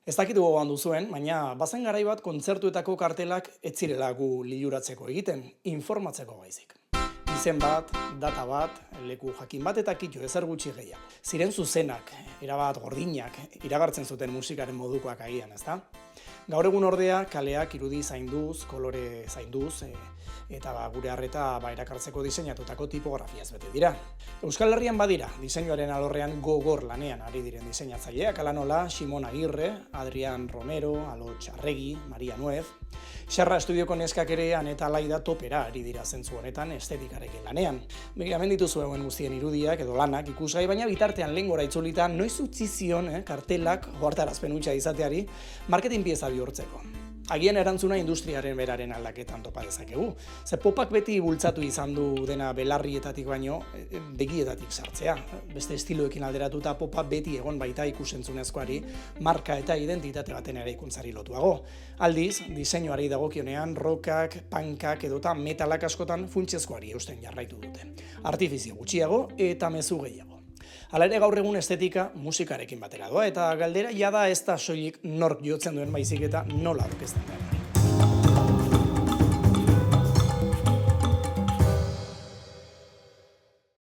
Ez dakit gogoan duzuen, baina bazen garai bat kontzertuetako kartelak ez zirela gu liluratzeko egiten, informatzeko baizik. Izen bat, data bat, leku jakin bat eta kito ezer gutxi gehiago. Ziren zuzenak, erabat gordinak, iragartzen zuten musikaren modukoak agian, ezta? Gaur egun ordea kaleak irudi zainduz, kolore zainduz, eta gure harreta erakartzeko diseinatutako tipografiaz bete dira. Euskal Herrian badira, diseinuaren alorrean gogor lanean ari diren diseinatzaileak, hala nola Ximon Agirre, Adrián Romero, Alotx Arregi, Maria Nuez. Xarra estudioko neskak ere Aneta Laida topera ari dira zentzu honetan estetikarekin lanean. Hemen dituzu egun guztien irudiak edo lanak ikusgai, baina bitartean lehengora itzulita noiz utzi zion kartelak ohartarazpen hutsa izateari marketing pieza bihurtzeko. Agian erantzuna industriaren beraren aldaketan topa dezakegu. Ze popak beti bultzatu izan du dena belarrietatik baino begietatik sartzea. Beste estiloekin alderatuta popa beti egon baita ikusentzunezkoari marka eta identitate baten eraikuntzari lotuago. Aldiz, diseinuari dagokionean rockak, punkak edota metalak askotan funtsezkoari eusten jarraitu dute. Artifizio gutxiago eta mezu gehiago. Hala ere gaur egun estetika musikarekin batera doa eta galdera jada ez da soilik nork jotzen duen baizik eta nola aurkezten den.